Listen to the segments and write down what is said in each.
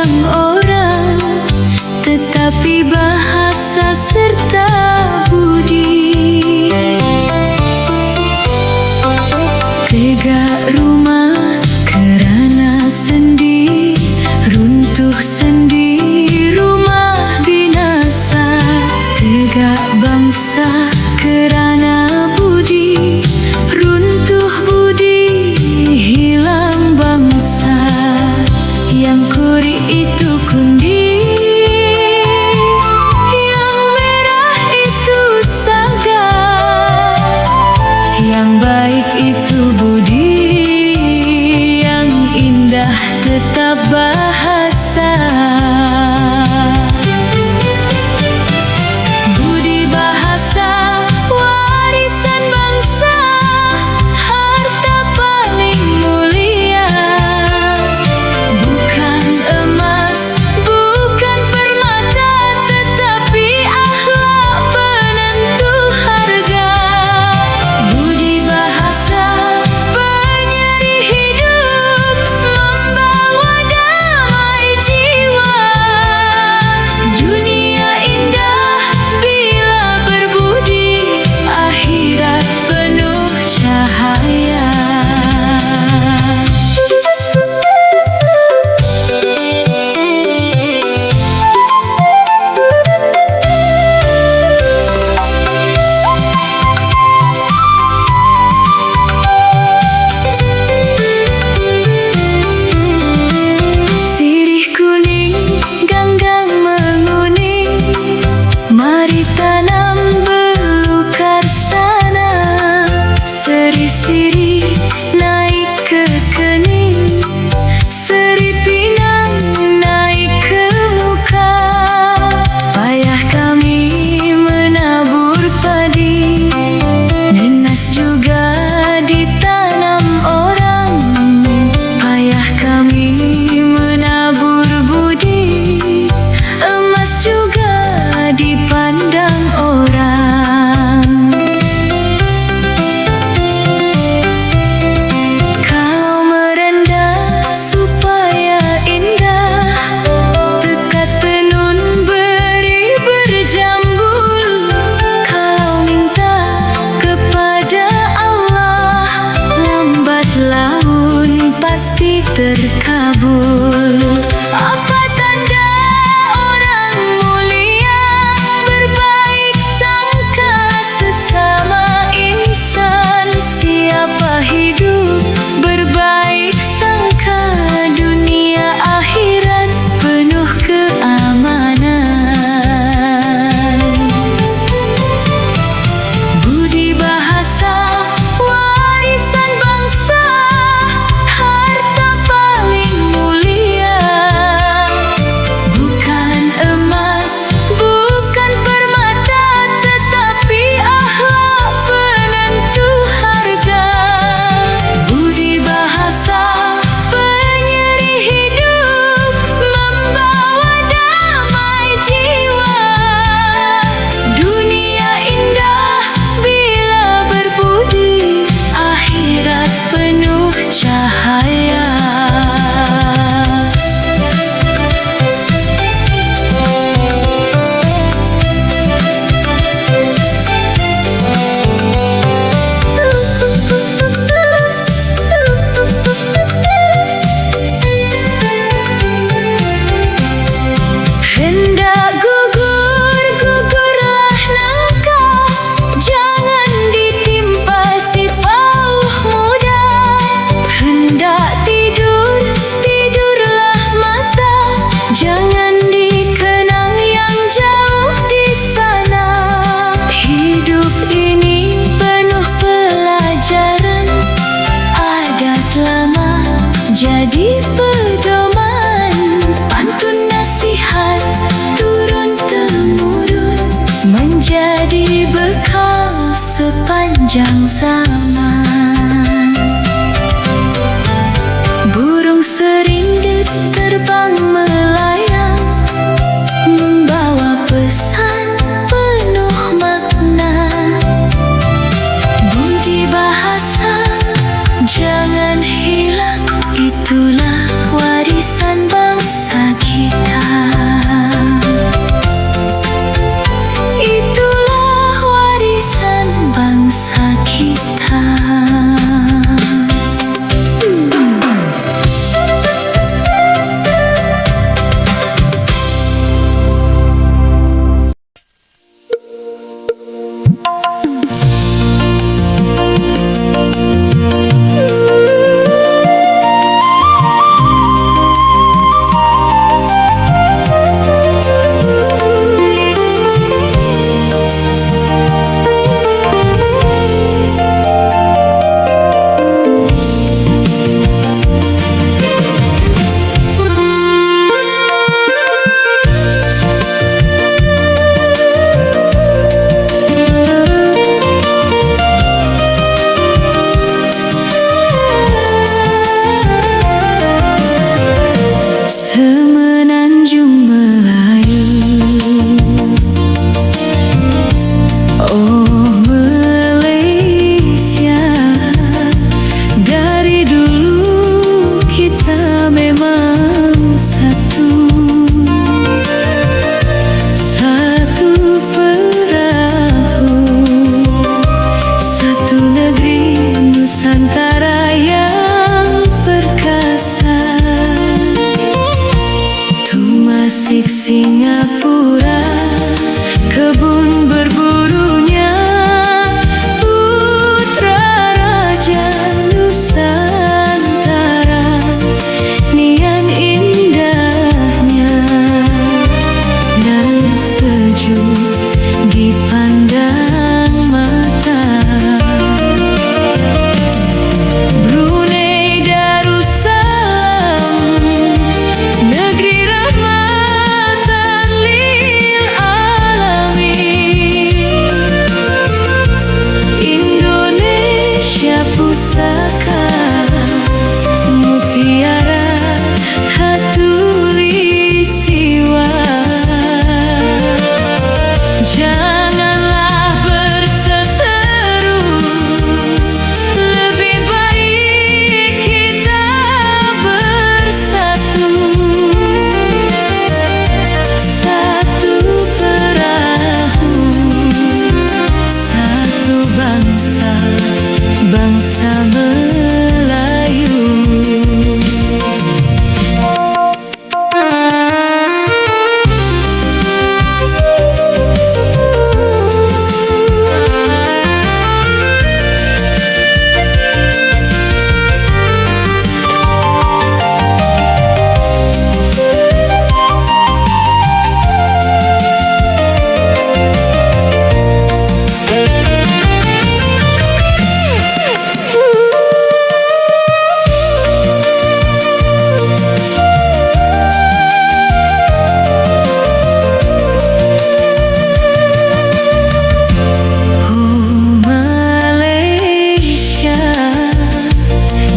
pandang orang, tetapi bahasa serta budi. Tegak rumah kerana sendi, runtuh sendi rumah binasa. Tegak bangsa kerana budi, runtuh budi hilang bangsa. Yang kuri itu kundi, yang merah itu asik Singapura, kebun berburunya putra raja Nusantara, nian indahnya dan sejuk dipandang mata. Brunei Darussalam, negeri rahmatan lil alamin. Indonesia pusaka mutiara khatulistiwa. Janganlah berseteru, lebih baik kita bersatu. Satu perahu, satu bangsa, bangsa Melayu.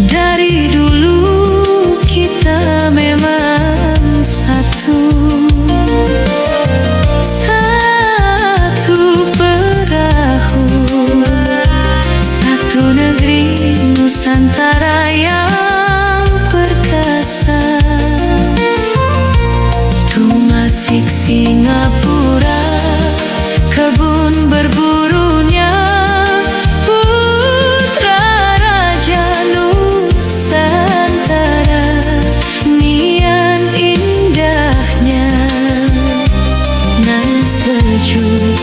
Dari dulu kita memang satu, satu perahu, satu negeri Nusantara yang perkasa. Tumasik Singapura, kebun berburunya putra raja Nusantara, nian indahnya nan sejuk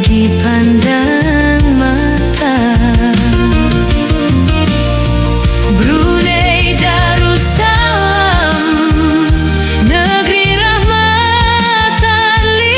dipandang mata. Brunei Darussalam, negeri rahmatan lil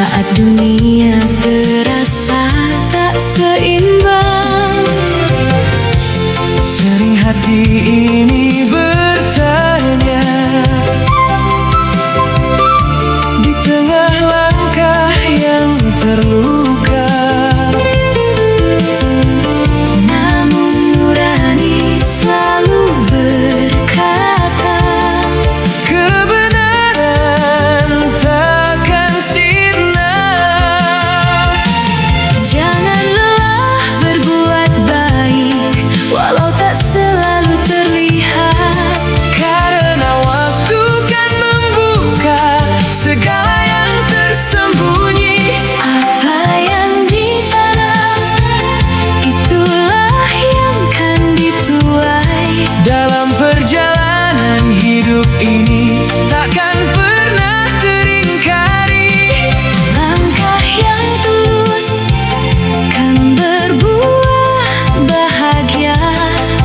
saat dunia terasa tak seimbang. Sering hati ini bertanya, di tengah langkah yang terluka, namun nurani selalu berkata, kebenaran takkan sirna. jangan lelah berbuat baik walau tak selalu terlihat, Karena waktu kan membuka segala yang tersembunyi. apa yang ditanam itulah yang kan dituai. Dalam perjalanan hidup ini takkan pernah teringkari. Langkah yang tulus kan berbuah bahagia,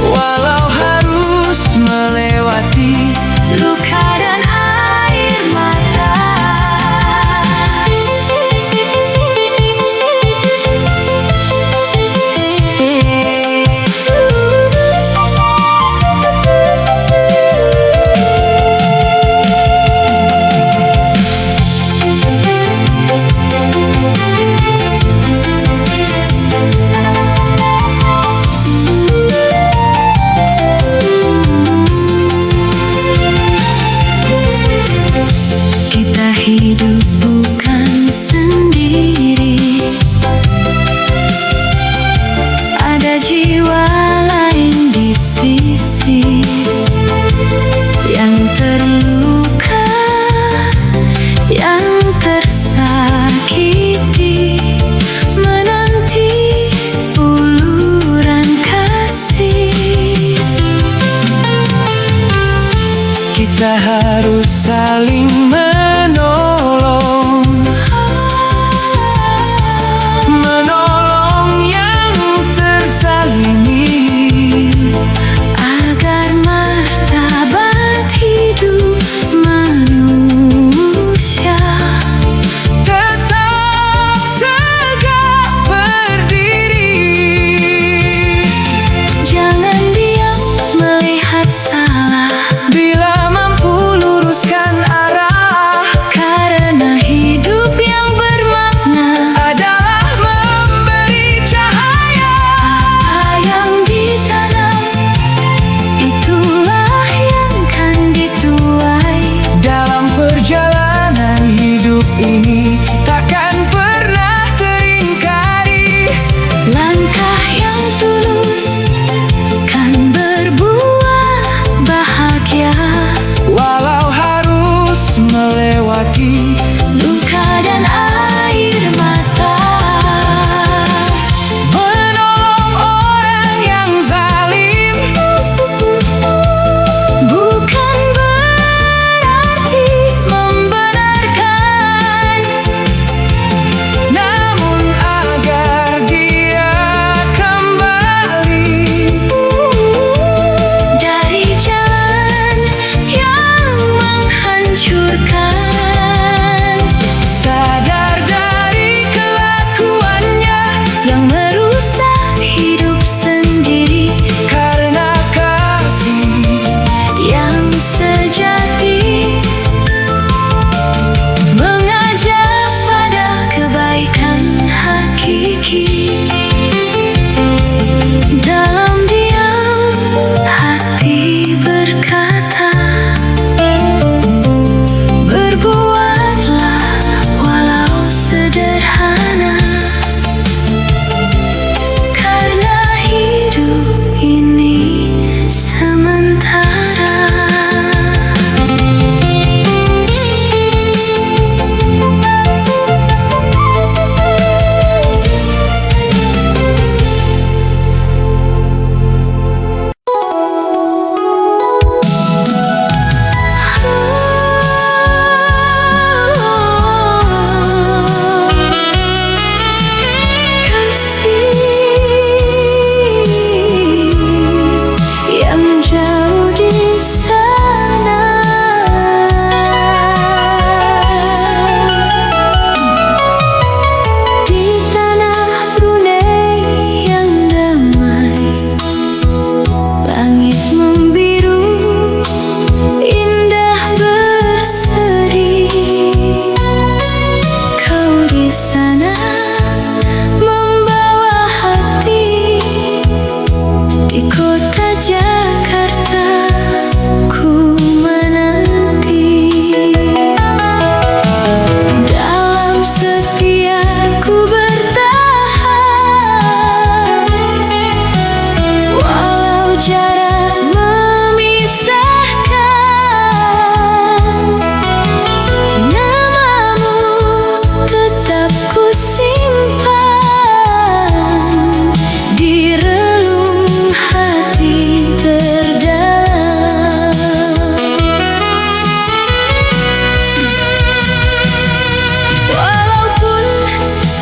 Walau harus melewati luka dan air mata. Kita hidup bukan sendiri, ada jiwa lain di sisi yang terluka, yang tersakiti, menanti uluran kasih. kita harus saling menolong, menolong yang terzalimi, agar martabat hidup manusia tetap tegak berdiri. jangan diam melihat salah, Bila mampu luruskan arah, sana membawa hati di kota Jakarta ku menanti. Dalam setia ku bertahan walau jarak memisahkan. Namamu tetap ku simpan di relung hati terdalam. Walaupun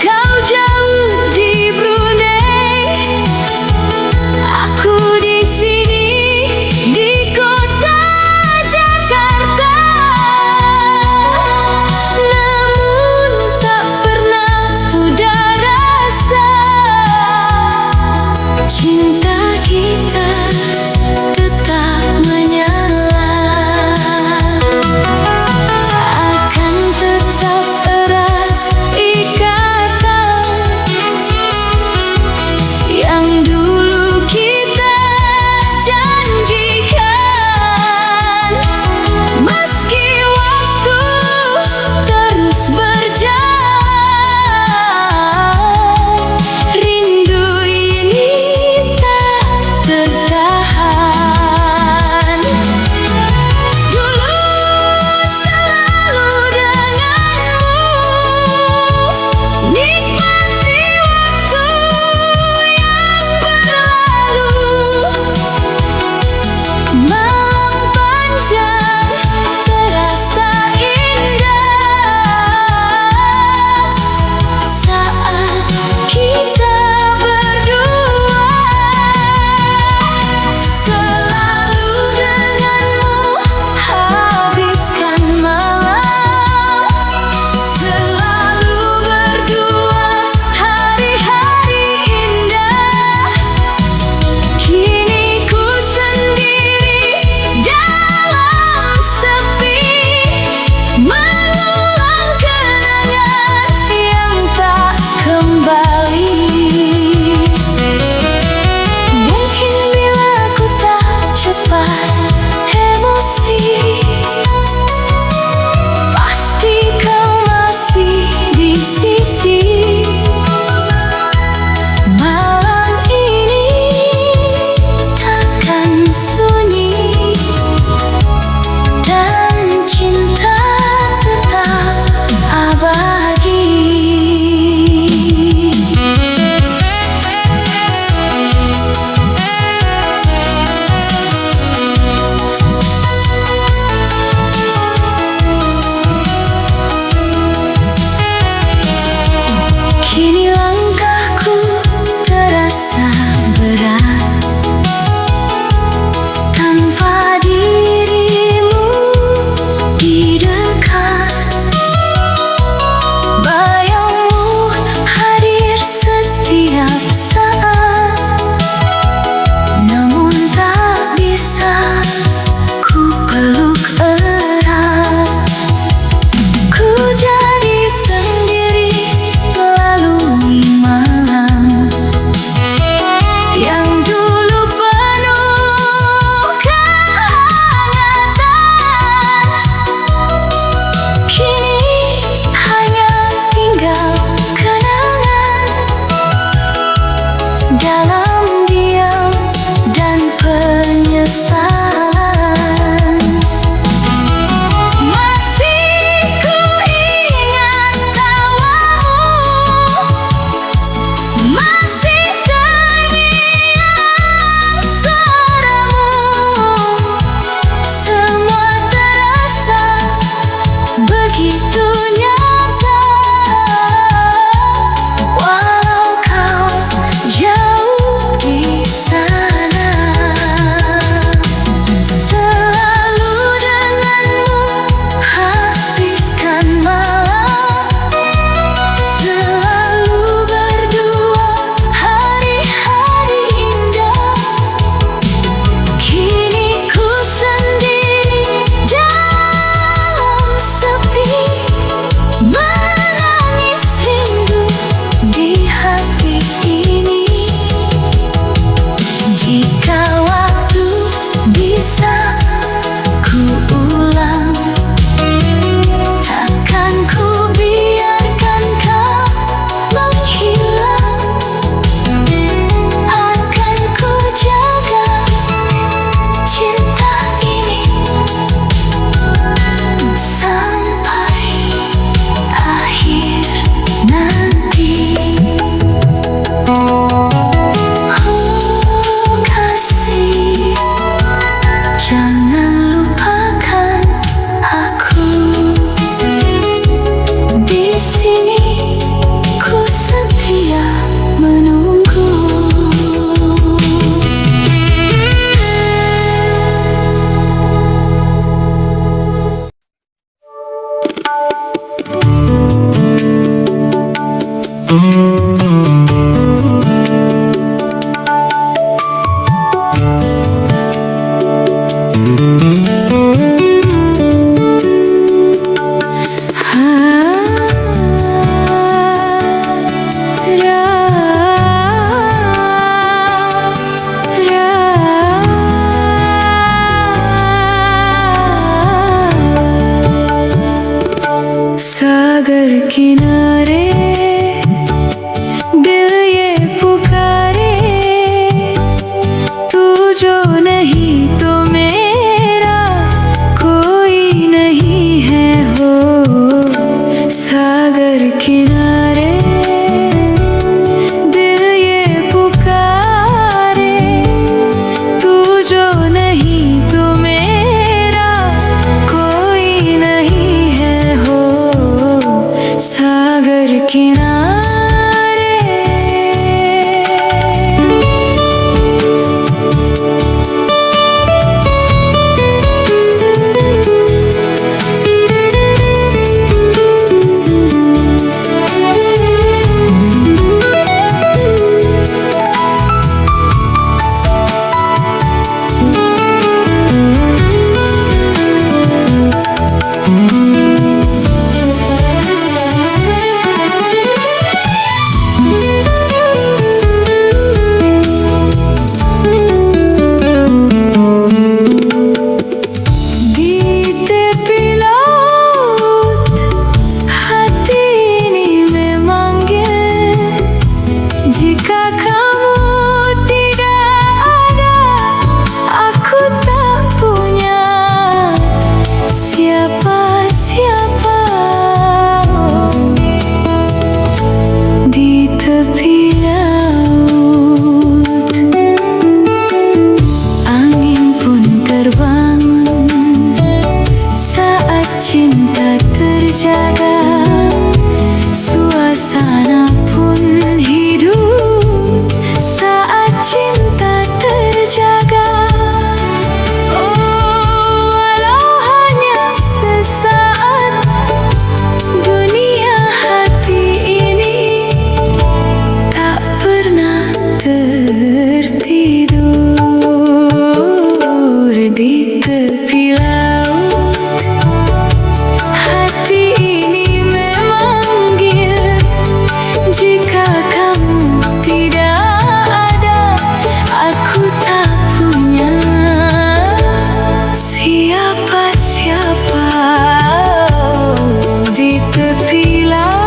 kau jauh di Brunei, aku di sini di kota Jakarta. Namun tak pernah pudar rasa cinta kita tetap menyala. Akan tetap erat ikatan yang dulu kita janjikan. Meski waktu terus berjalan, rindu ini tak tertahan. Dulu selalu denganmu, nikmati waktu yang berlalu. Malam panjang terasa indah saat kita berdua. Selalu denganmu habiskan malam, selalu berdua hari-hari indah. Kini ku sendiri dalam sepi, mengulang kenangan yang tak kembali. Mungkin bila ku tak cepat emosi, pasti kau masih di sisi. Malam ini takkan sunyi dan cinta tetap abadi. सागर किनारे दिल ये पुकारे, तू जो नहीं तो मेरा कोई नहीं है हो। सागर किनारे दिल ये पुकारे, तू जो नहीं तो मेरा कोई नहीं है हो। सागर किनारे cinta terjaga, suasana pun hidup saat cinta terjaga. Oh, walau hanya sesaat, dunia hati ini tak pernah tertidur di tepi laut. Jika kamu tidak ada, aku tak punya siapa-siapa di tepi laut.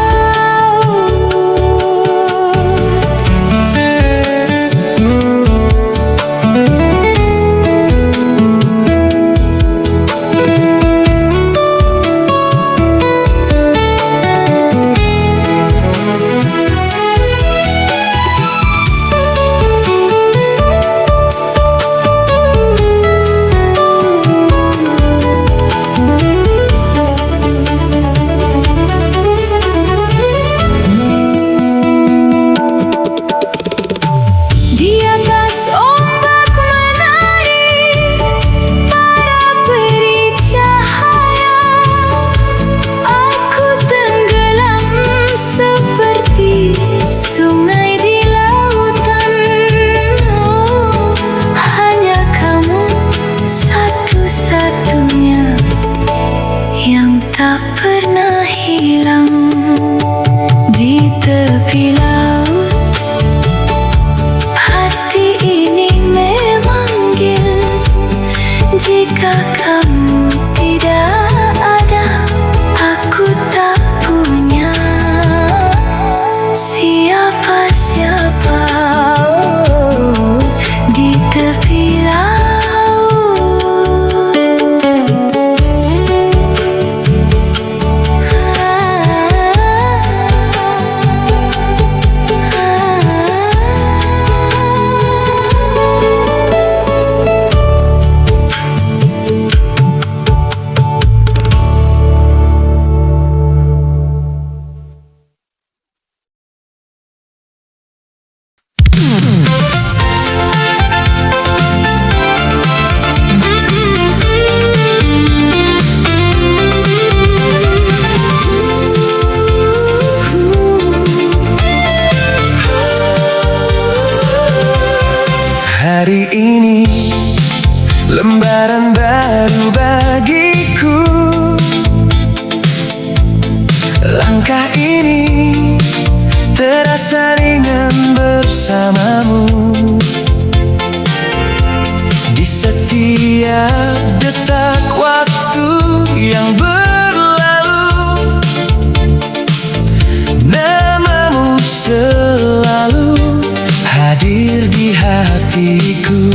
Yang tak pernah hilang di tepi laut. Hati ini memanggil, jika kamu tidak ada, aku tak punya siapa-siapa di tepi laut. lembaran baru bagiku. Langkah ini terasa ringan bersamamu. Di setiap detak waktu yang berlalu, namamu selalu hadir di hatiku.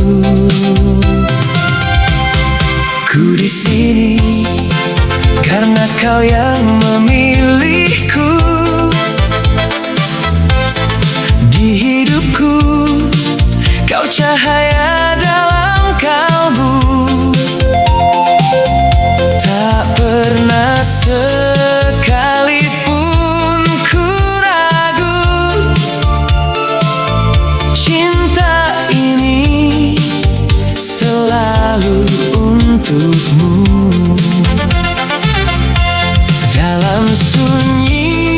Ku di sini karena kau yang memilihku. Di hidupku kau cahaya dalam kalbu. Tak pernah sekalipun ku ragu, cinta ini selalu untukmu. Dalam sunyi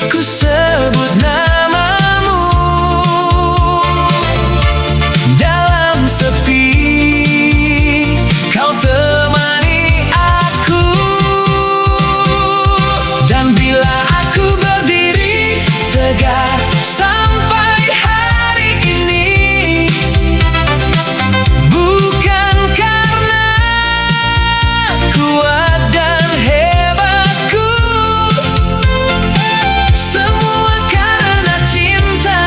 ku sebut namamu, dalam sepi kau temani aku. Dan bila aku berdiri tegak sampai hari ini, bukan karena kuat dan hebatku, semua karena cinta,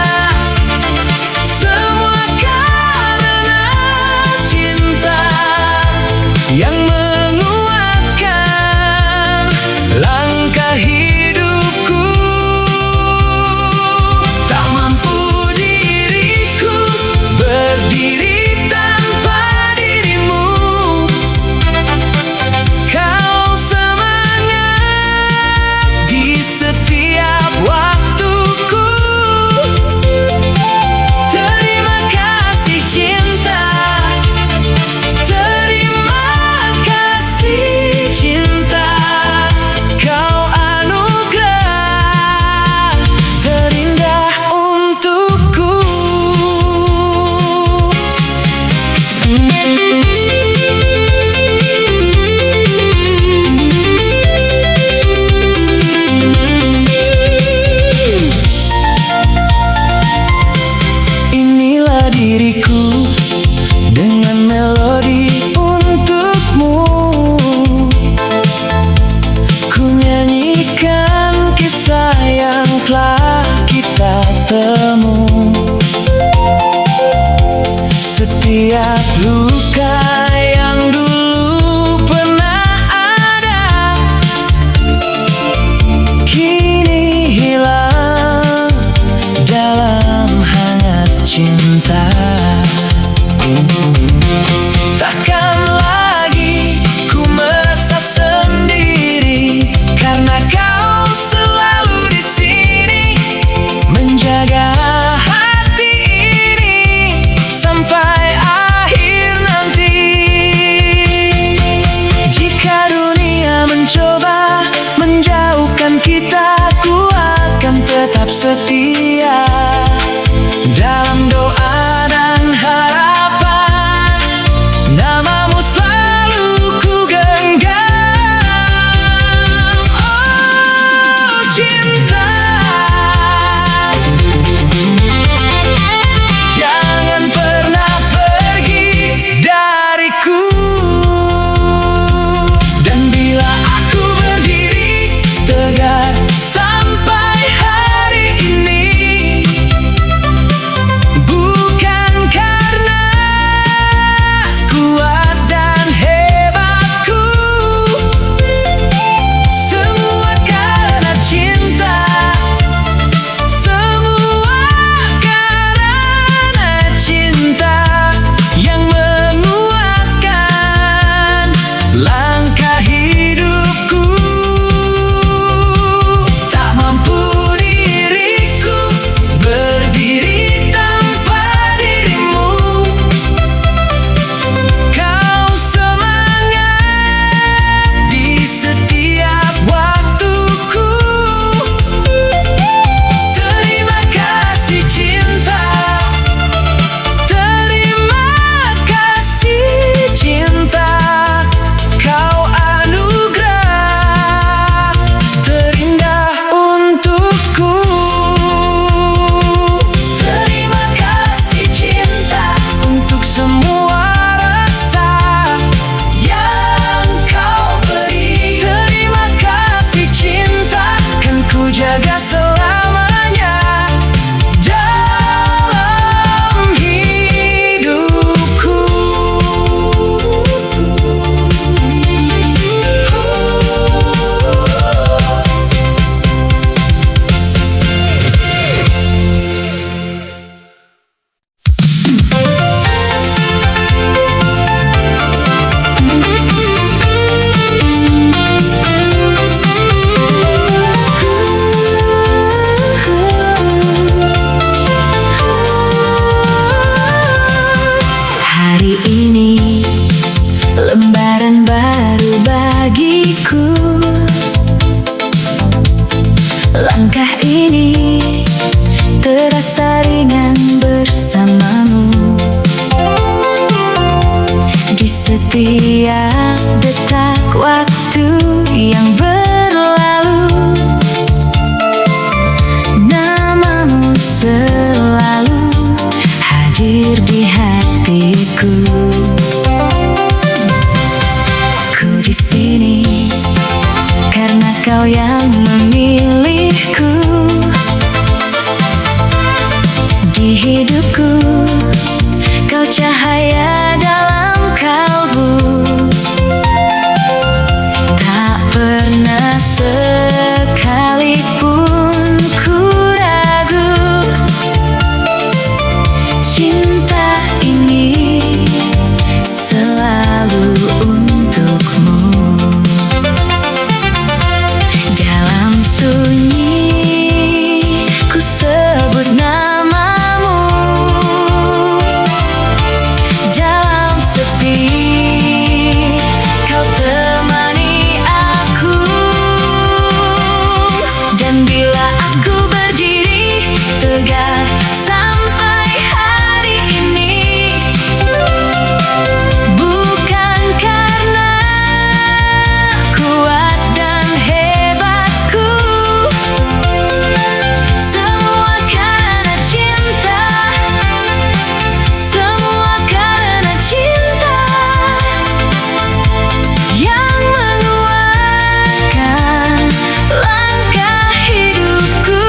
semua karena cinta yang menguatkan langkah hidupku. Tak mampu diriku berdiri tanpa dirimu. Kau semangat di setiap waktuku. Terima kasih cinta, terima kasih cinta. Kau anugerah terindah untukku. Inilah diriku dengan melodi untukmu. Ku nyanyikan kisah yang telah kita temu. Setiap luka yang dulu pernah ada, kini hilang dalam hangat cinta. Takkan lagi ku merasa sendiri, karena kau selalu di sini menjaga hati ini sampai akhir selamanya dalam hidupku. Hari ini lembaran baru bagiku. Langkah ini terasa ringan bersamamu. Di setiap detak waktu yang berlalu, namamu selalu hadir di hatiku. Ku di sini karena kau yang memilihku. Di hidupku kau cahaya dalam kalbu. Tak pernah sekalipun ku ragu. Cinta ini selalu untukmu. Dalam sunyi ku sebut namamu. Dalam sepi kau temani aku. Dan bila aku berdiri tegak sampai hari ini, bukan karena kuat dan hebatku, semua karena cinta, semua karena cinta yang menguatkan langkah hidupku.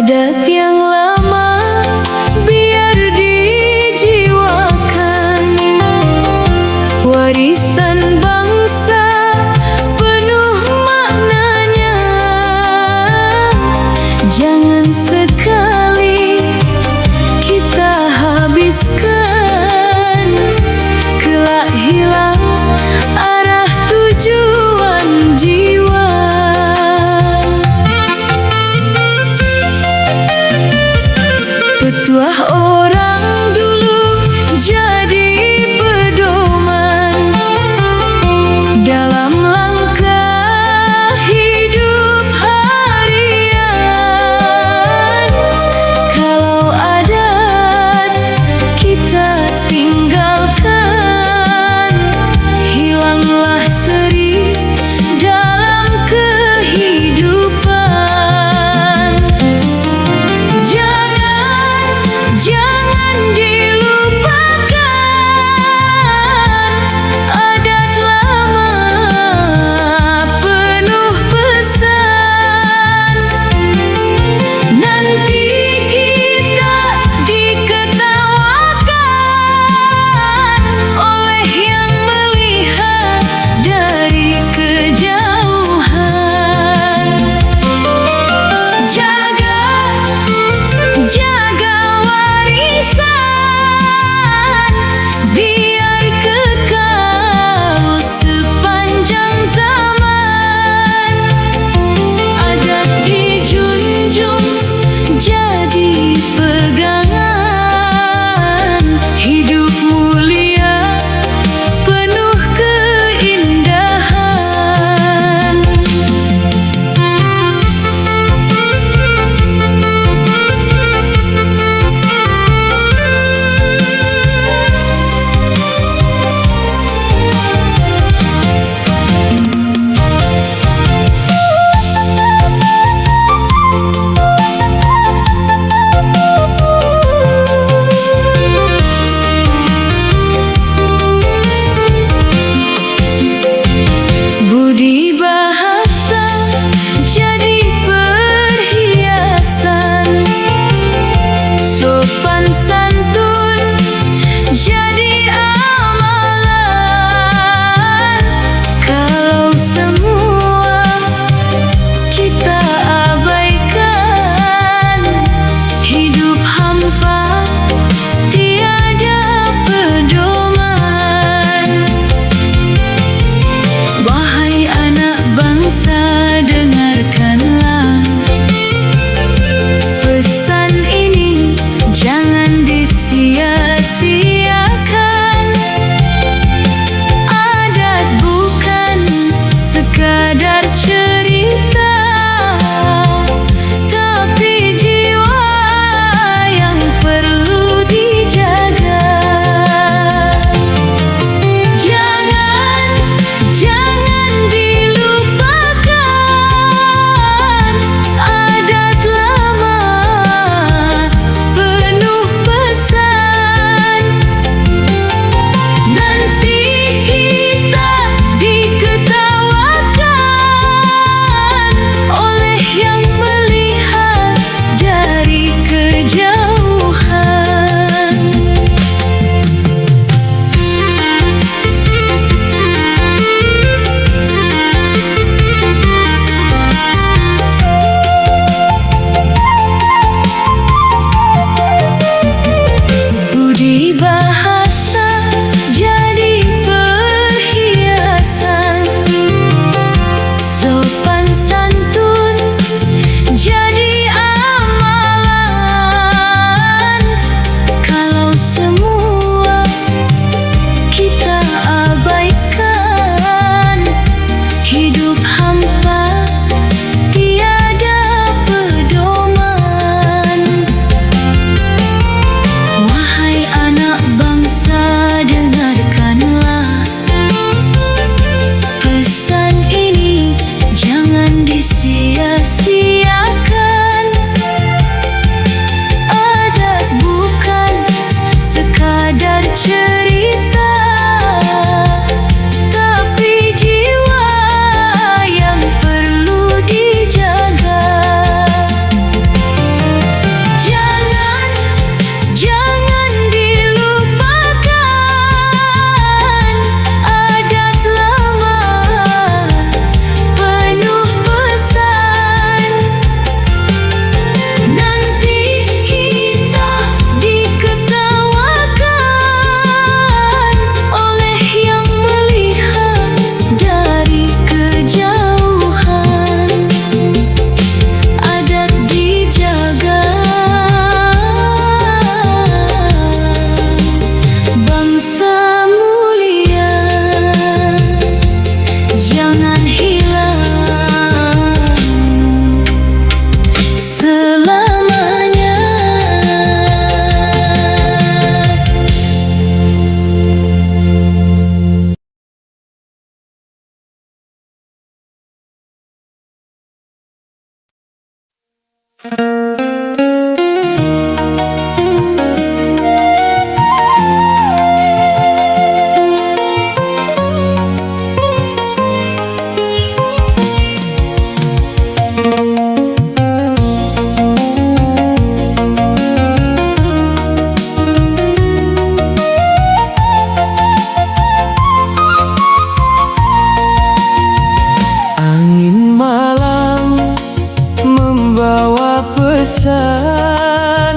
Adat yang lama biar dijiwakan, warisan bangsa penuh maknanya. Jangan sekali kita habiskan, kelak hilang arah tujuan jiwa. Angin malam membawa pesan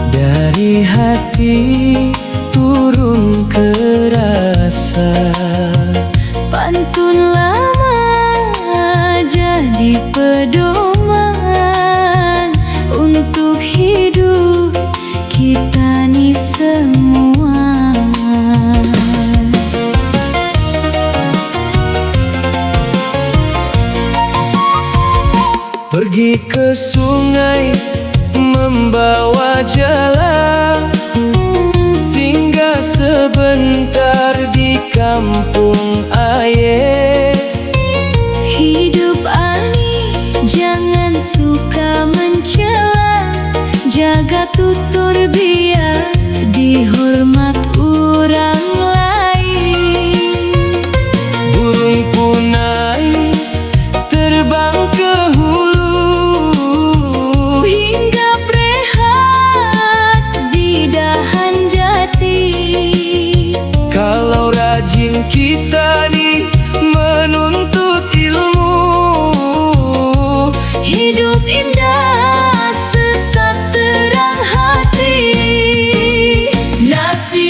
dari hati turun ke rasa. Pantun lama jadi pedoman untuk hidup kita nih semua. Pergi ke sungai membawa jala, singgah sebentar di kampung ayah. Hidup ani jangan suka mencela, jaga tutur biar dihormat orang lain. Burung punai terbang ke hulu, Hinggap rehat di dahan jati. kalau rajin kita nih menuntut ilmu, Hidup indah sesat terang hati. Nasi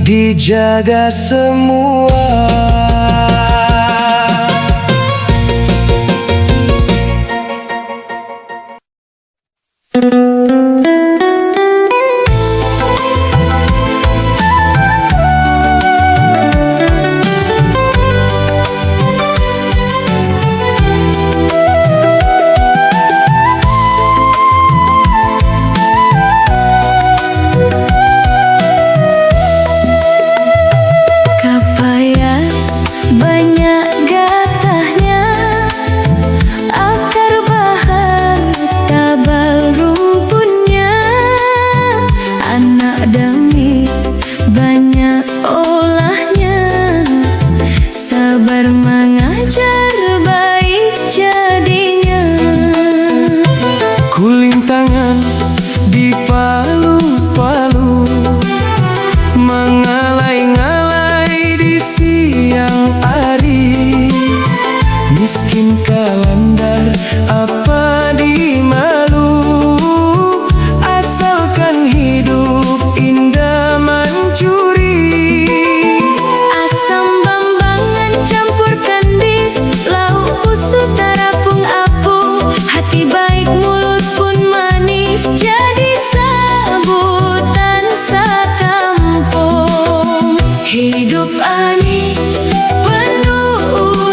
dijaga semua. Kapayas banyak gatahnya, akar bahar tabal rumputnya. Anak damit banyak olahnya, sabar mengajar baik jadinya. Kulintangan di palu-palu, mengalai-ngalai di siang hari. Miskin kalandar apa di malu, asalkan hidup indah mencuri. Asam bambangan campurkan bis, lauk busuk tarapung apung. Hati baik mulut pun manis, jadi sabutan sakampung. Hidup ani penuh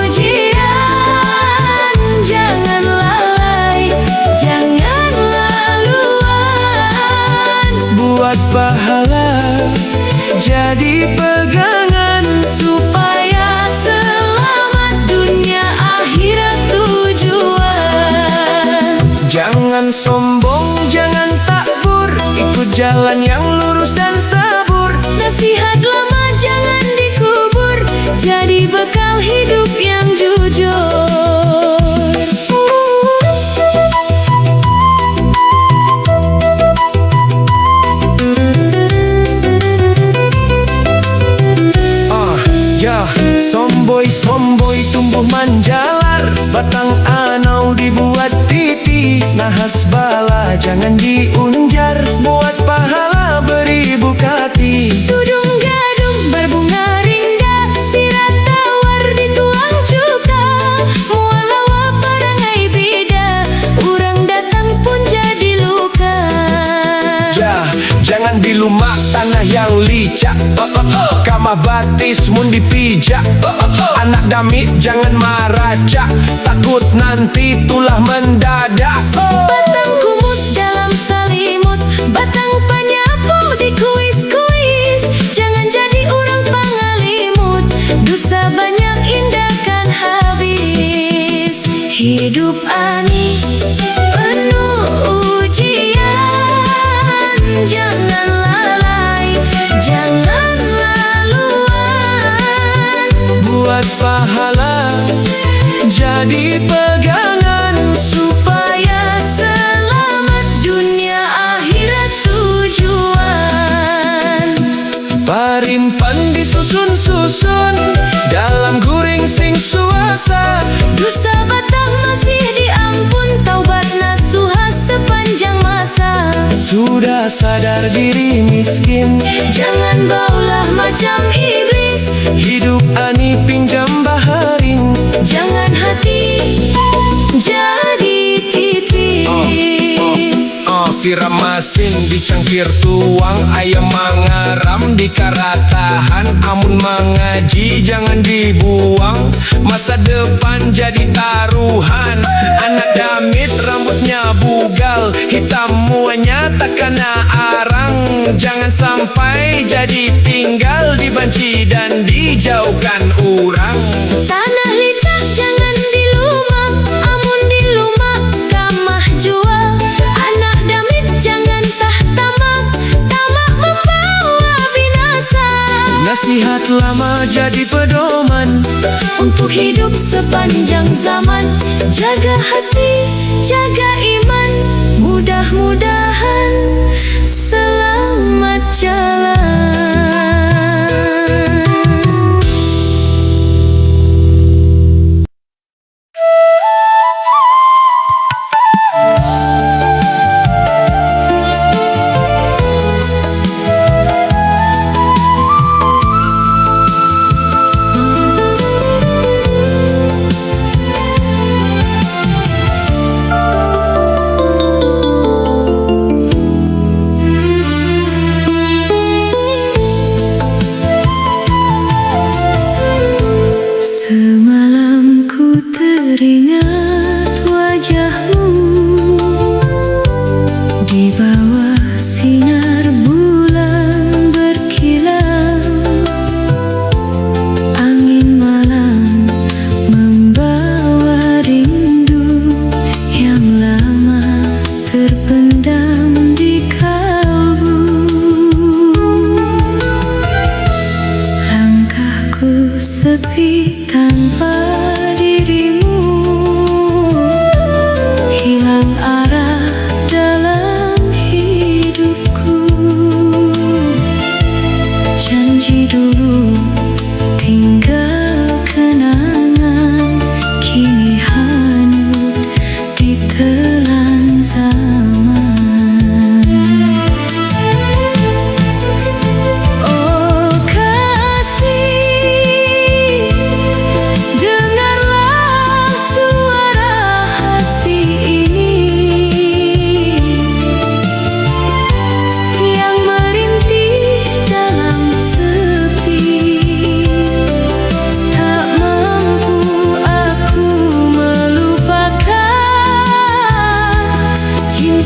ujian, jangan lalai, jangan laluan. Buat pahala jadi pegangan, Supaya selamat dunia akhirat tujuan. jangan sombong, jangan takbur, ikut jalan yang lurus dan sabur. Nasihat lama jangan dikubur, jadi bekal hidup yang jujur. Ya, somboi tumbuh manjalar, batang anau dibuat titi. Nahas bala jangan diunjar, buat pahala beribu kati. Tudung gadung berbunga rinda, sirat tawar dituang cuka. Mualawa parangai beda, urang datang pun jadi luka. Jangan dilumak tanah yang licak, kamah batis mun dipijak. Anak damit jangan maracak, takut nanti tulah mendadak. Batang kumut dalam salimut, batang penyapu dikuis-kuis. Jangan jadi orang pangalimut, dosa banyak indakan habis. Hidup ani penuh ujian, jangan lalai, jangan laluan. Buat pahala jadi pegangan, Supaya selamat dunia akhirat tujuan. parimpan disusun-susun dalam guring sing suasa. Dosa batang masih diampun, taubat nasuha sepanjang masa. Sudah sadar diri miskin, Jangan baulah macam iblis, hidup ani pinjam baharin. jangan hati jadi tipis. Siram masin dicangkir tuang, ayam mangaram di karatahan. Amun mengaji jangan dibuang, masa depan jadi taruhan. Anak damit rambutnya bugal, hitam muanya tak kena arang. Jangan sampai jadi tinggal, dibanci dan dijauhkan orang. Tanah licak jangan dilumak, amun dilumak kamah jual. Anak damit jangan tamak, tamak membawa binasa. Nasihat lama jadi pedoman, Untuk hidup sepanjang zaman, jaga hati, jaga iman. Mudah-mudahan selamat jalan. zaman. Oh kasih, dengarlah suara hati ini yang merintih dalam sepi. Tak mampu aku melupakan cinta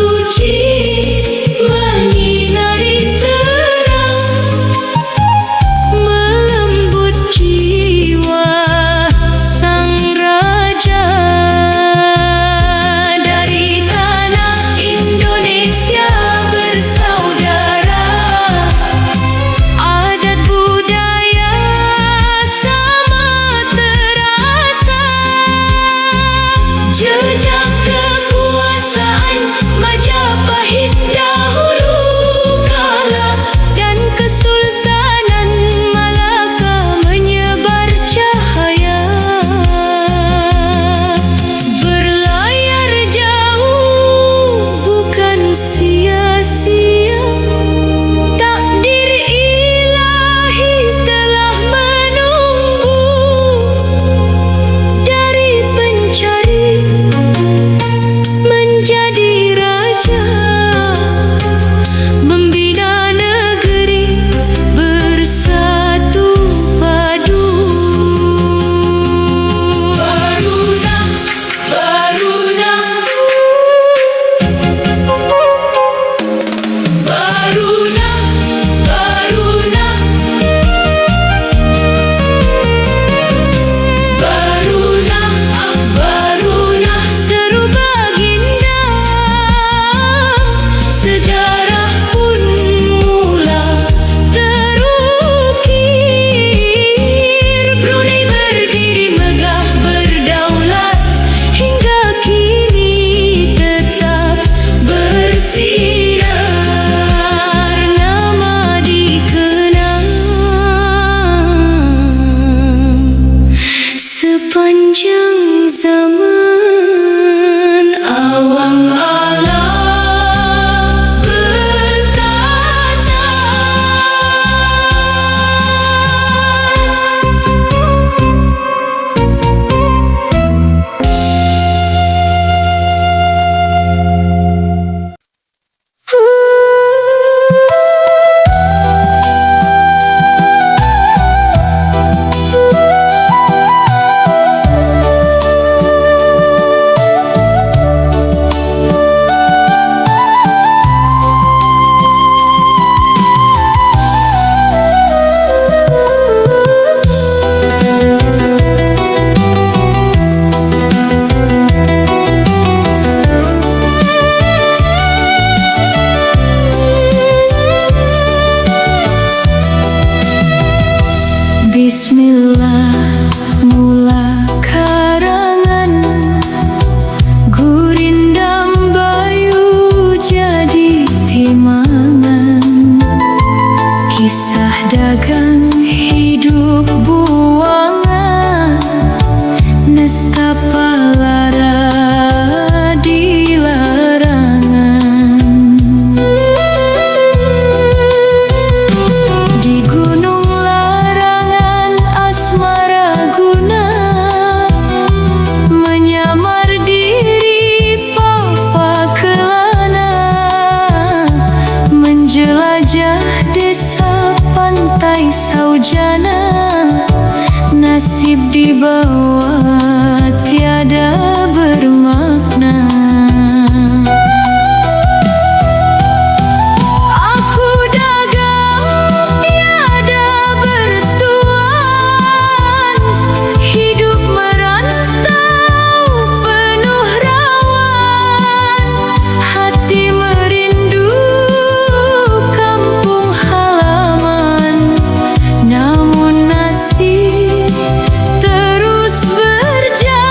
suci menyinari terang, melembut jiwa sang raja. Dari tanah Indonesia bersaudara, adat budaya sama terasa. Jejak kekuasaan Majapahit dahulu kala dan Kesultanan Malaka menyebar cahaya. Berlayar jauh bukan sia-sia, takdir ilahi telah menunggu. Dari pencari menjadi raja, membina negeri bersatu padu. Baruna, Baruna, Baruna, Baruna, Baruna, Baruna, seru baginda. Sejarah pun mula terukir. Brunei berdiri megah berdaulat, hingga kini tetap bersinar. Nama dikenang sepanjang zaman. Awang alam berkata, Bismillah mula karangan, gurindam bayu jadi timangan. Kisah dagang hidup buangan, nestapa lara di larangan. Di gunung larangan asmara guna, menyamar diri papa kelana. Menjelajah desa pantai saujana, nasib dibawa tiada bermakna. Aku dagang tiada bertuan, hidup merantau penuh rawan. Hati merindu kampung halaman, namun nasib terus berjalan.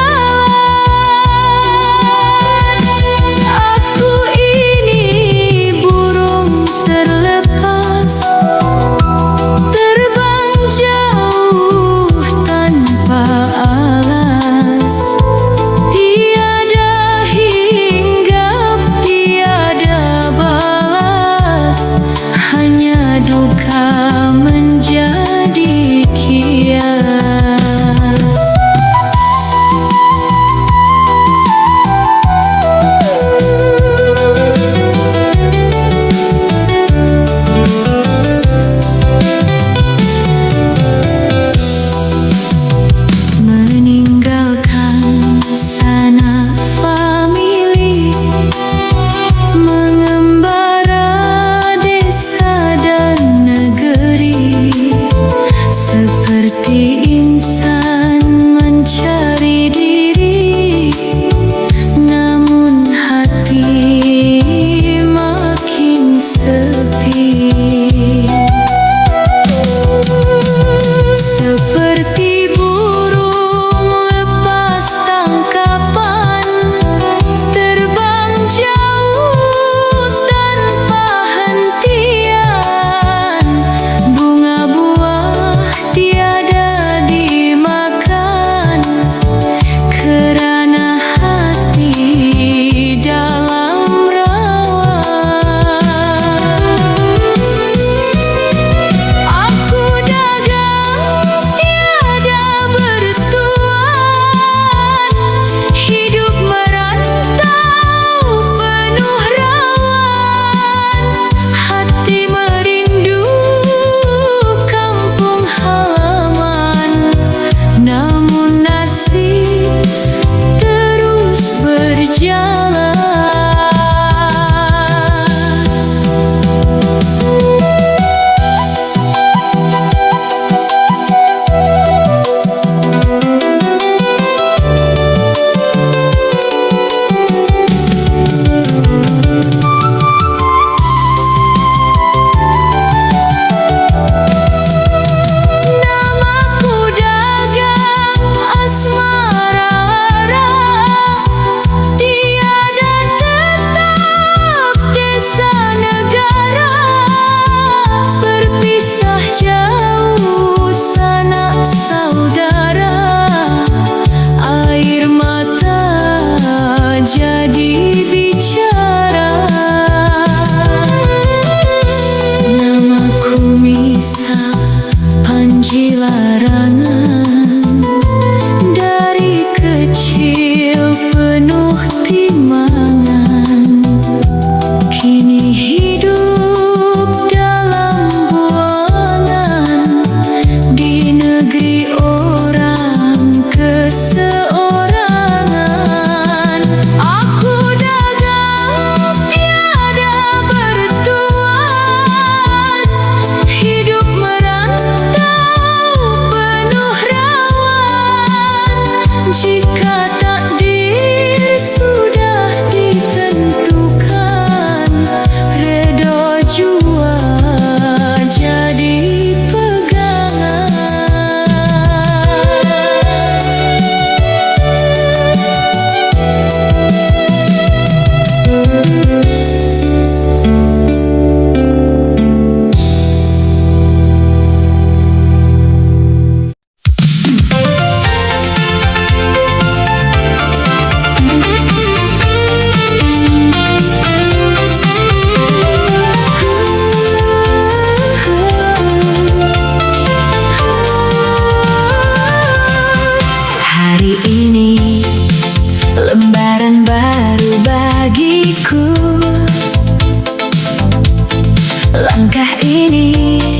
Langkah ini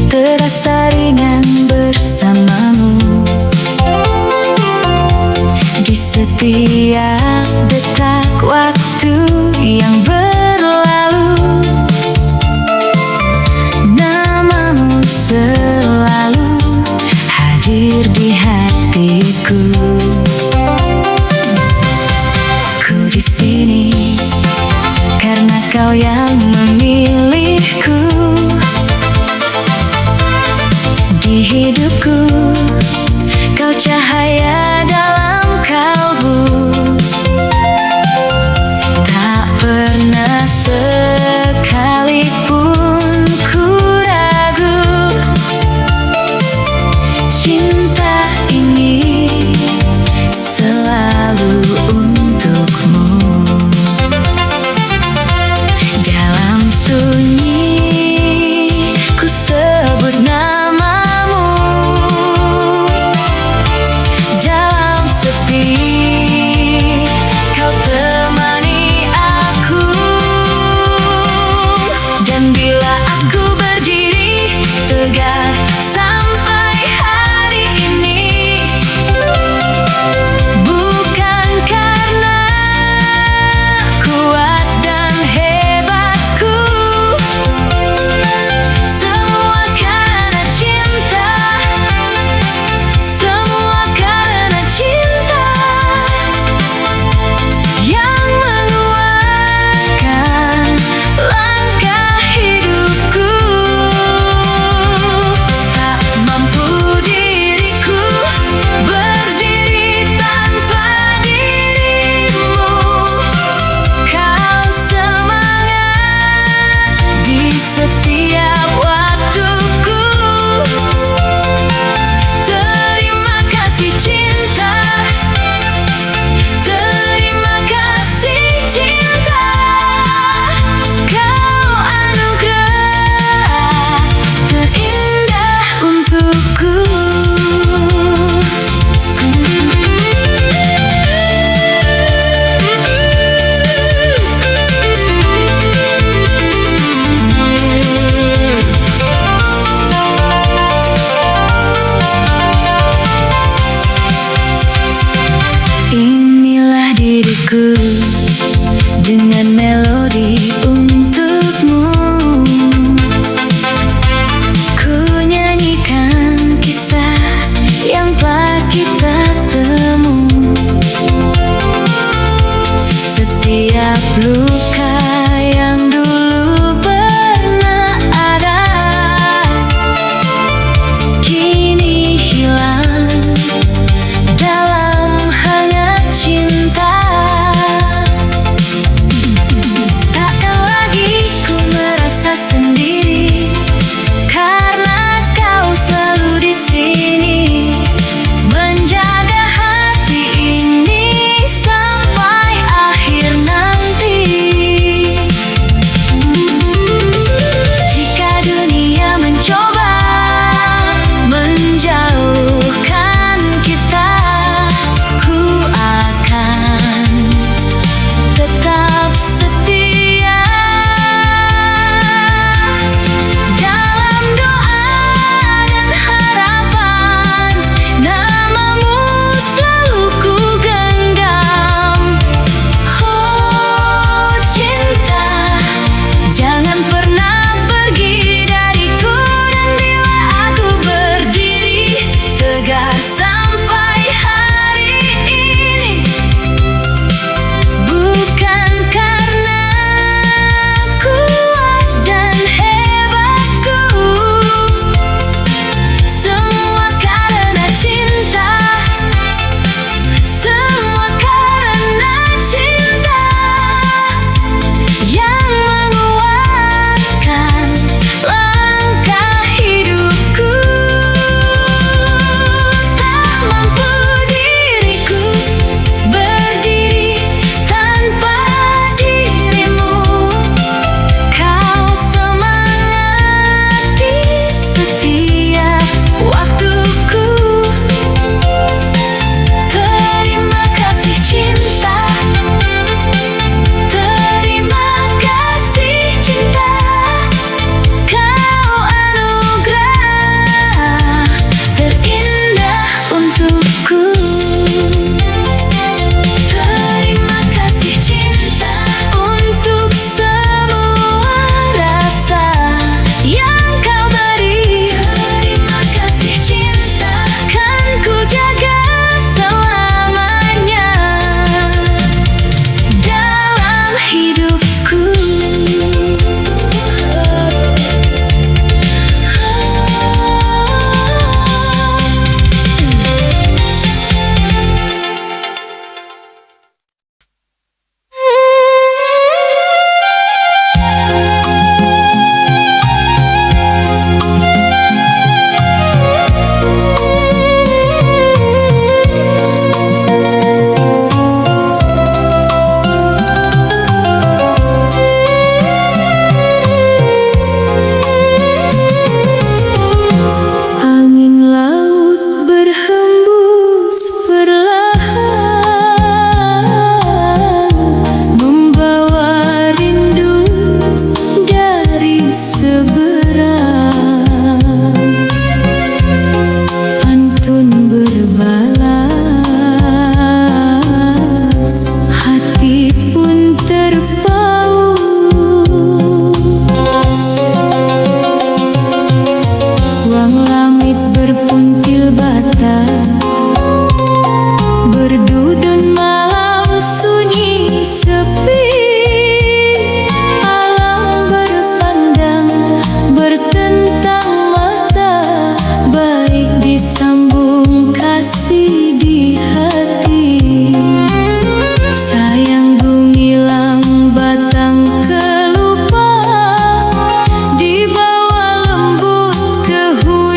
terasa ringan bersamamu. Di setiap detak waktu yang berlalu, namamu selalu hadir di hatiku. Ku di sini karena kau yang memilihku. Di hidupku kau cahaya dalam kalbu. Tak pernah sekalipun ku ragu, cinta ini selalu untukmu. Dalam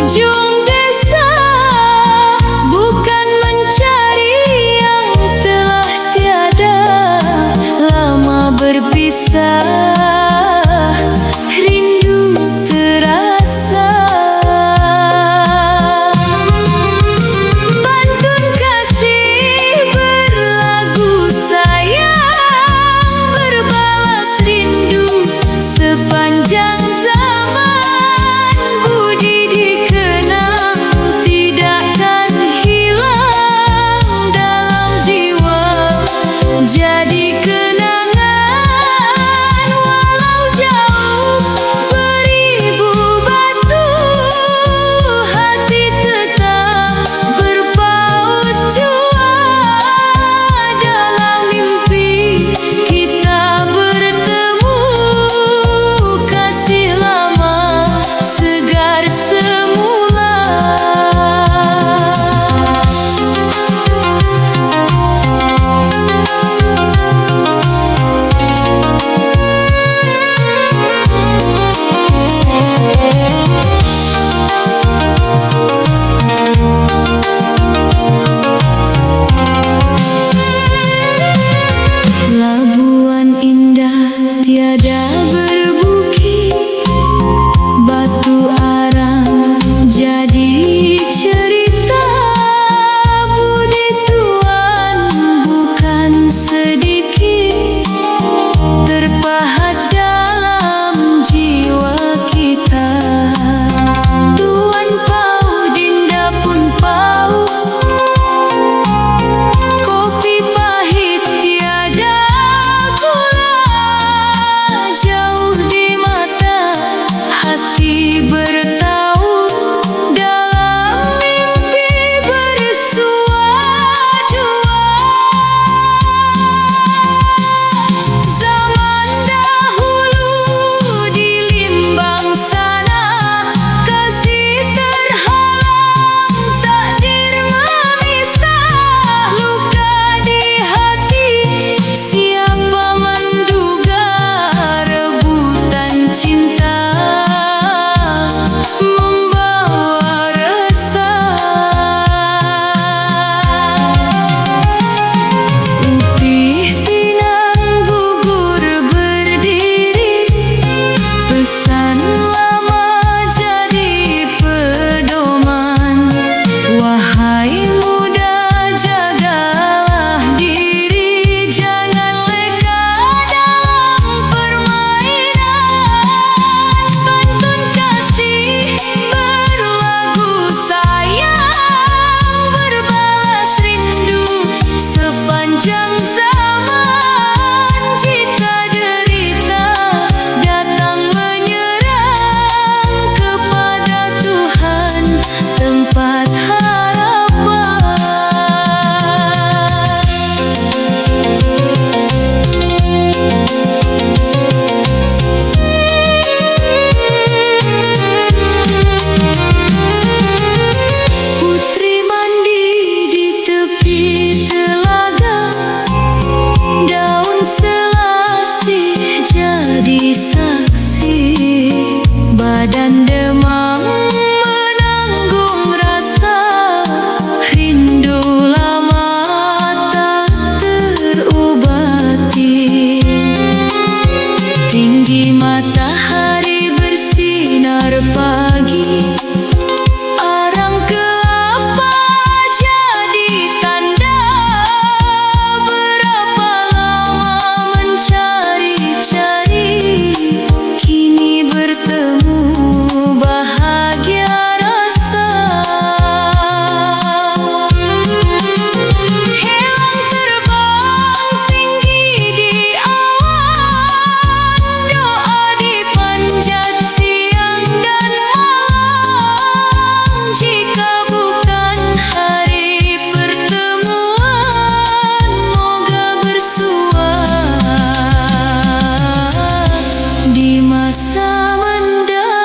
ujung desa, bukan mencari yang telah tiada. Lama berpisah, rindu terasa. Pantun kasih berlagu sayang, berbalas rindu sepanjang zaman. Budi dikenang tidakkan hilang dalam jiwa, jadi kenangan walau jauh beribu batu. Hati tetap berpaut jua, dalam mimpi kita bertemu. Kasih lama segar semula. Labuan indah tiada berbukit, batu arang jadi cerita. Budi tuan bukan sedikit, terpahat dalam jiwa kita. Tuan Pau, Dinda pun Pau, kopi pahit tiada gula. Jauh di mata, hati bertaut, dalam mimpi bersua jua. Zaman dahulu di Limbang sana, kasih terhalang, takdir memisah. Luka di hati, siapa menduga rebutan cinta membawa resah. Upih pinang gugur berdiri, pesan lama jadi pedoman. Wahai muda, jagalah diri, jangan leka dalam permainan. Pantun kasih berlagu sayang, berbalas rindu sepanjang zaman. Jika derita datang menyerang, kepada Tuhan tempat harapan. Putri mandi di tepi telaga, daun selasih jadi saksi. Badan demam menanggung rasa, rindu lama tak terobati. Tinggi matahari bersinar pagi, arang kelapa jadi tanda. Berapa lama mencari-cari, kini bertemu bahagia rasa. Helang terbang tinggi di awan, doa dipanjat siang dan malam. Jika bukan hari pertemuan, moga bersua di masa mendalam.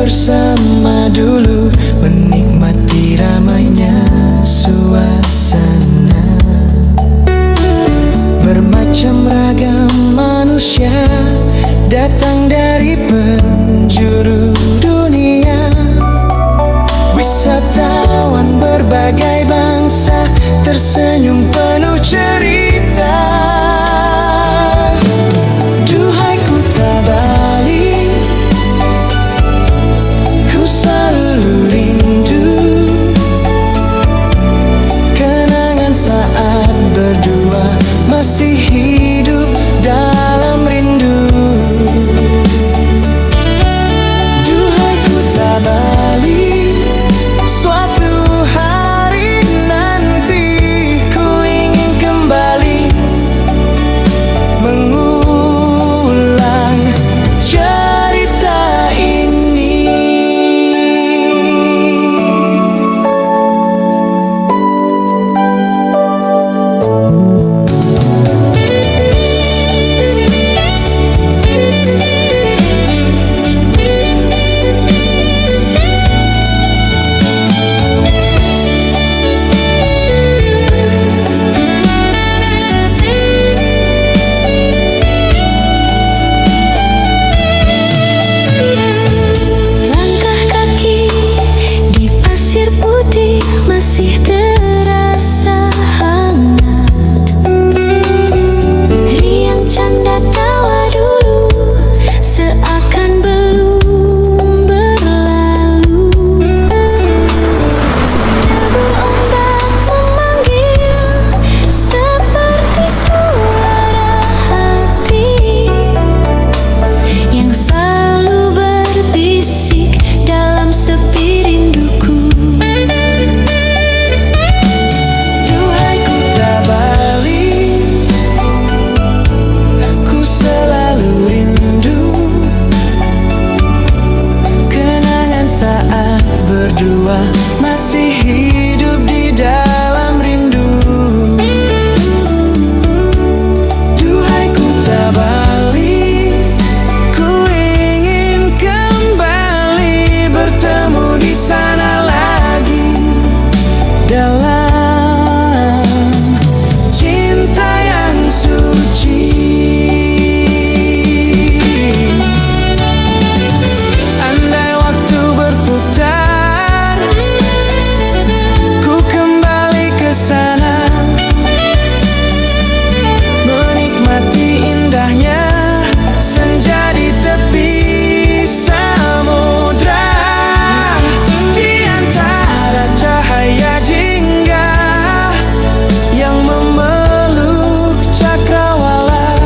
bersama dulu, menikmati ramainya suasana. Bermacam ragam manusia datang dari penjuru dunia. Wisatawan berbagai bangsa tersenyum penuh cerita. Duhai Kuta Bali, ku selalu rindu kenangan saat berdua masih hidup dalam rindu. Duhai Kuta Bali, suatu hari nanti ku ingin kembali mengulang cerita ini. Langkah kaki di pasir putih masih terasa hangat. Riang canda tawa dulu seakan belum berlalu. Debur ombak memanggil seperti suara hati yang selalu berbisik dalam sepi rinduku. Duhai Kuta Bali, ku selalu rindu kenangan saat berdua masih hidup di dalam rindu. Duhai Kuta Bali, ku ingin kembali bertemu di sana lagi dalam cinta yang suci. Andai waktu berputar, ku kembali ke sana, menikmati indahnya senja di tepi samudra. Di antara cahaya jingga yang memeluk cakrawala,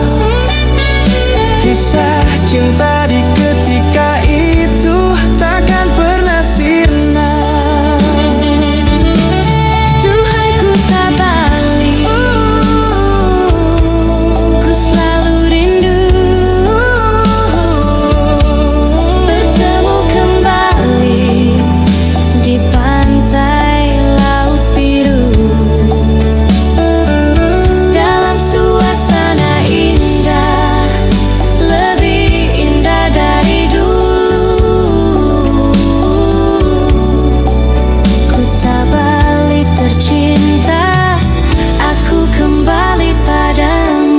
kisah cinta di ketika itu takkan pernah sirna. Duhai Kuta Bali, ku selalu rindu bertemu kembali di pantai laut biru dalam suasana indah, lebih indah dari dulu. Kuta Bali tercinta, aku kembali padamu.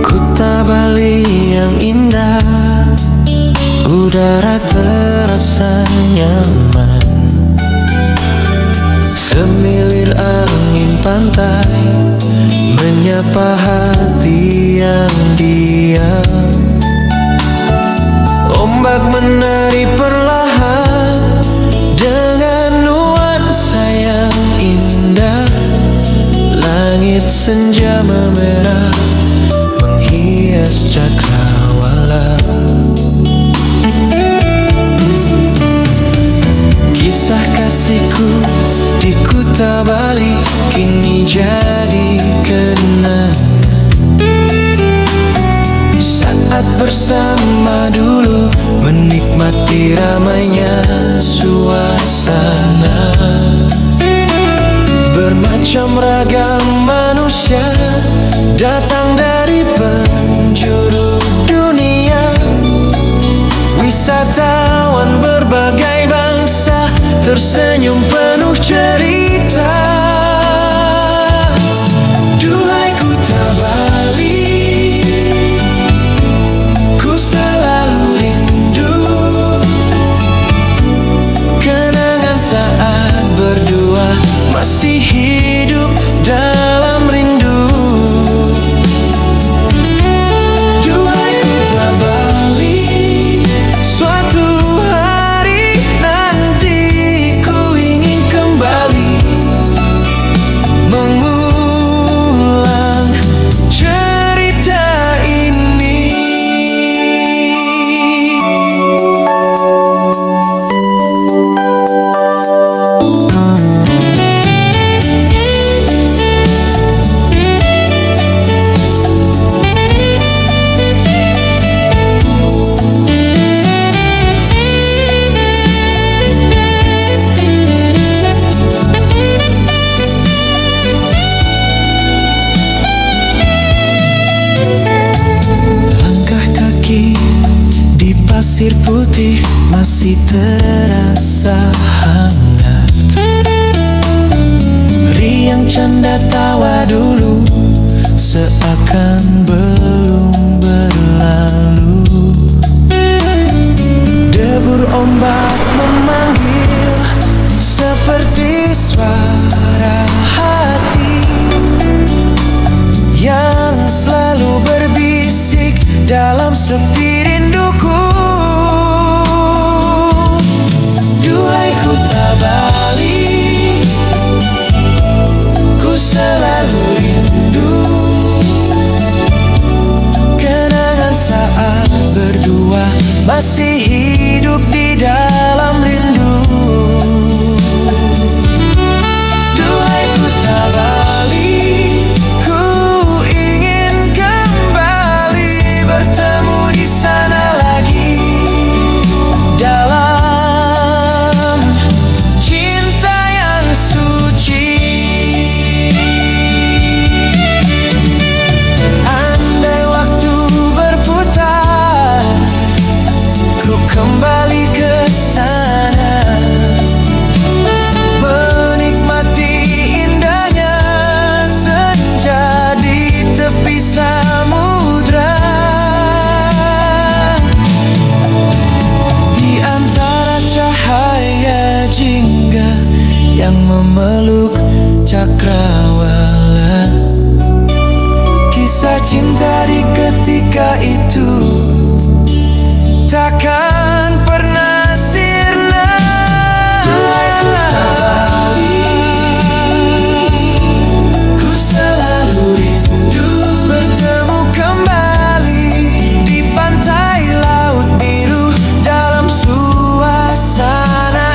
Kuta Bali yang indah, udara terasa nyaman, semilir angin pantai menyapa hati yang diam. Ombak menari perlahan dengan nuansa yang indah. Langit senja memerah menghias cakrawala. Kisah kasih jadi kenangan saat bersama dulu, menikmati ramainya suasana. Bermacam ragam manusia datang dari penjuru dunia. Wisatawan berbagai bangsa tersenyum penuh cerita. Duhai Kuta Bali, ku selalu rindu kenangan saat berdua masih hidup dalam rindu. Duhai Kuta Bali, suatu hari nanti ku ingin kembali mengulang cerita ini. Langkah kaki di pasir putih masih terasa hangat. Riang canda tawa dulu seakan belum berlalu. Debur ombak memanggil seperti suara hati yang selalu berbisik dalam sepi rinduku. Duhai Kuta Bali, ku selalu rindu kenangan saat berdua masih hidup di dalam rindu. Duhai Kuta Bali, ku ingin kembali bertemu di sana lagi dalam cinta yang suci. Andai waktu berputar, ku kembali ke sana, menikmati indahnya senja di tepi samudra. Di antara cahaya jingga yang memeluk cakrawala, kisah cinta di ketika itu takkan pernah sirna. Duhai Kuta Bali, ku selalu rindu bertemu kembali di pantai laut biru dalam suasana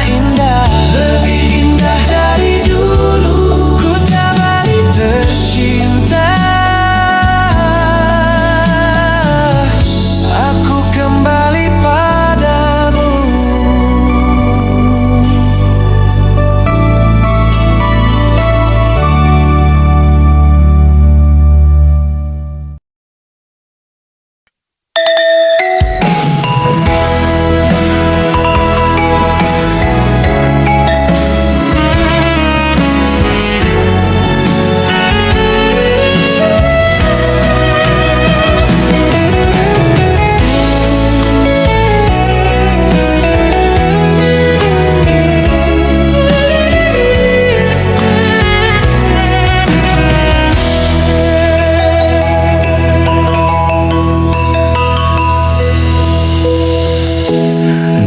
indah. Lebih indah dari dulu, Kuta Bali tercinta. Aku kembali padamu.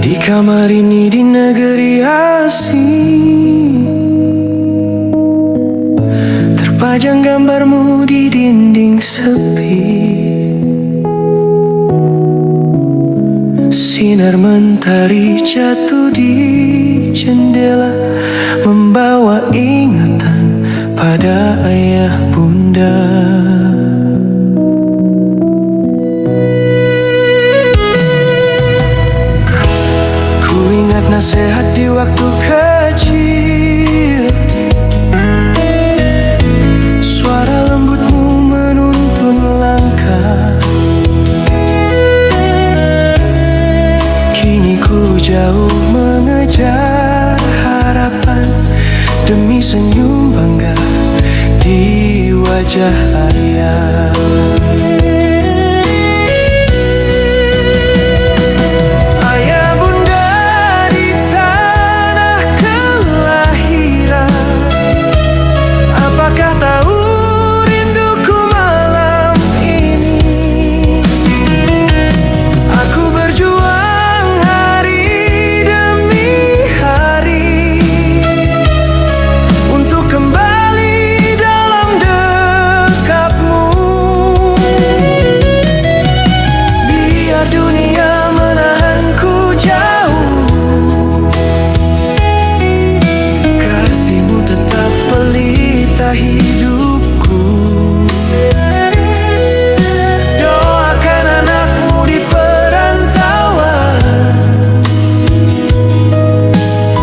Di kamar ini di negeri asing, terpajang gambarmu di dinding sepi. Sinar mentari jatuh di jendela, membawa ingatan pada kepada ayah bunda. Ku ingat nasihat di waktu kecil, suara lembutmu menuntun langkah. Kini ku jauh mengejar harapan demi senyum bangga di wajah ayah. Ayah bunda di tanah kelahiran, apakah tahu rinduku malam ini? Aku berjuang hari demi hari untuk kembali dalam dekapmu. Biar dunia menahanku jauh, kasihmu tetap pelita hidupku. Doakan anakmu di perantauan,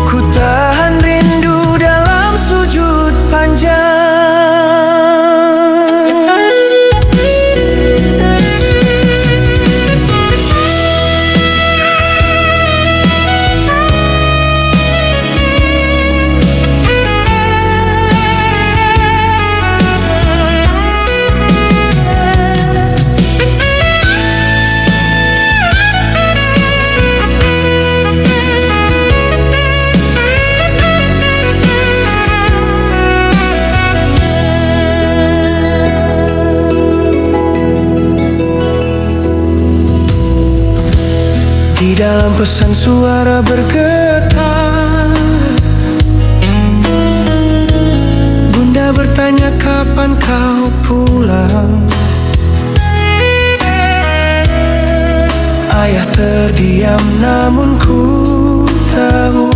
ku tahan rindu dalam sujud panjang. Di dalam pesan suara bergetar, bunda bertanya kapan kau pulang. Ayah terdiam namun ku tahu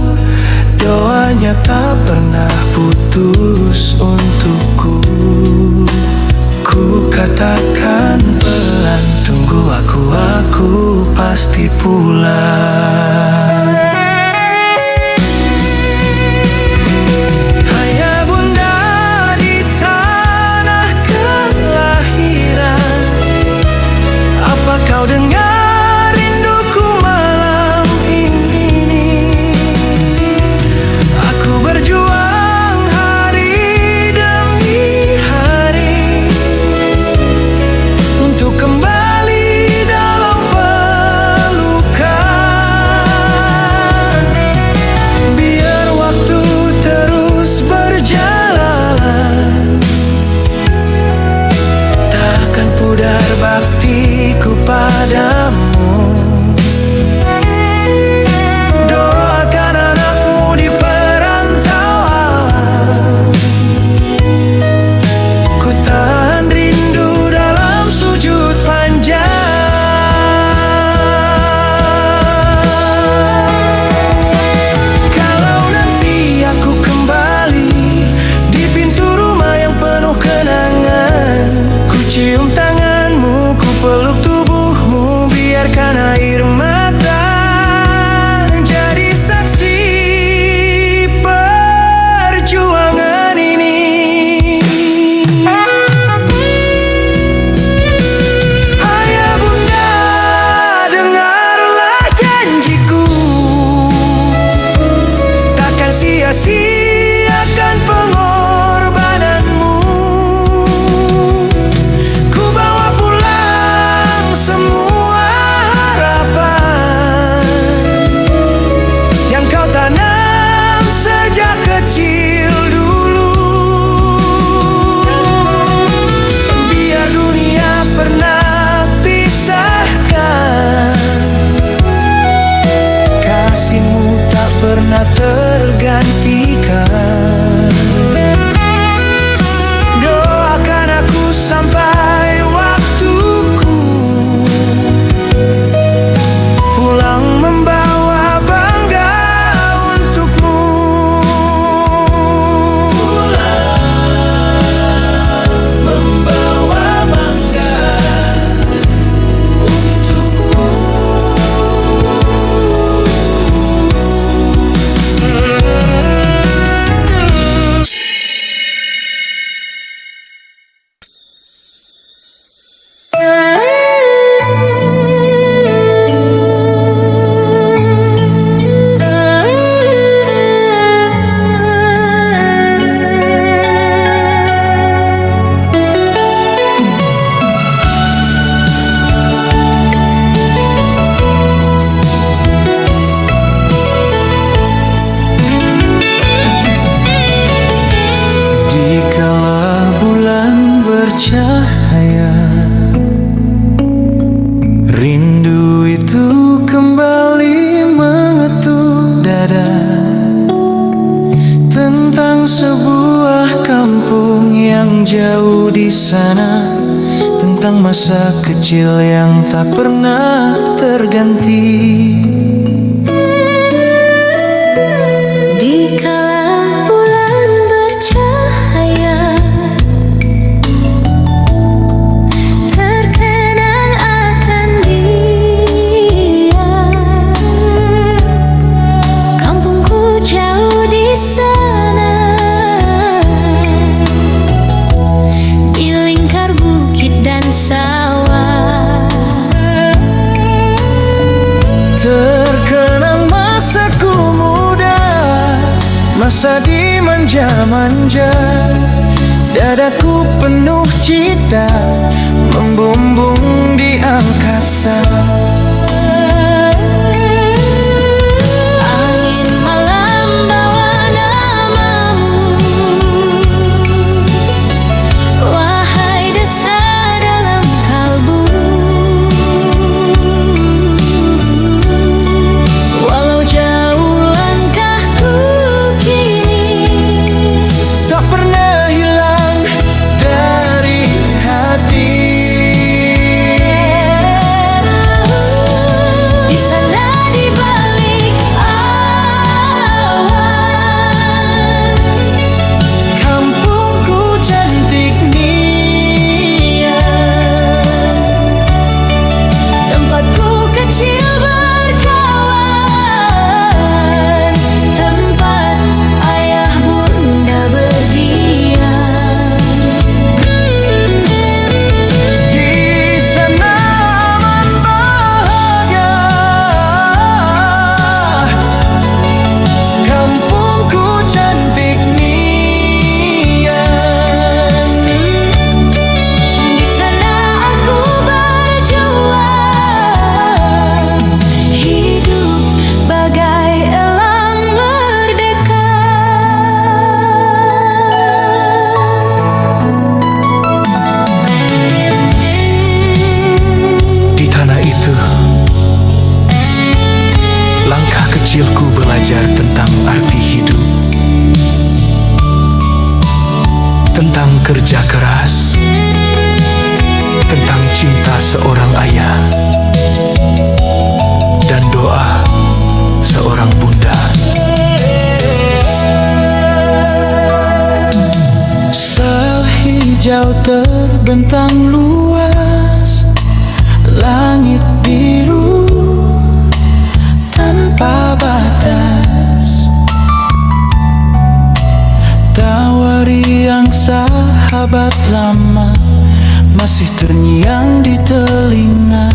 doanya tak pernah putus untukku. Ku katakan pelan, tunggu aku pasti pulang. Ayah bunda di tanah kelahiran, apa kau dengar rinduku malam ini? Aku berjuang hari demi hari untuk kembali dalam pelukan. Biar waktu terus berjalan, takkan pudar baktiku padamu. Doakan anakmu di perantauan, ku tahan rindu dalam sujud panjang. Kalau nanti aku kembali di pintu rumah yang penuh kenangan, ku cium tanganmu, ku peluk tubuhmu, biarkan air mata jadi saksi perjuangan ini. Ayah bunda, dengarlah janjiku, takkan sia-siakan pengorbananmu. Ku bawa pulang semua harapan yang kau tanam sejak kecil dulu. Biar dunia pernah pisahkan, kasihmu tak pernah tergantikan. dada tentang sebuah kampung yang jauh di sana, tentang masa kecil yang tak pernah terganti. Di kala bulan bercahaya, terkenang akan dia. Kampungku jauh di sana, di lingkar bukit dan sawah. Terkenang masaku muda, masa dimanja-manja, dadaku penuh cita, membumbung di angkasa. Angin malam bawa namamu, wahai desa dalam kalbu. Walau jauh langkahku kini, Tak pernah hilang dari hati. di sana di balik awan, Kampungku cantik Nia, tempatku kecil berkawan, tempat ayah bunda berdiam. di sana aman bahagia. Kampungku cantik Nia, Di sana aku berjuang, hidup bagai elang merdeka. di tanah itu langkah kecilku belajar tentang arti hidup, tentang kerja keras, tentang cinta seorang ayah, dan doa seorang bunda. Sel hijau terbentang luas, langit biru tanpa batas, tawari yang sahabat lama masih terngiang di telinga.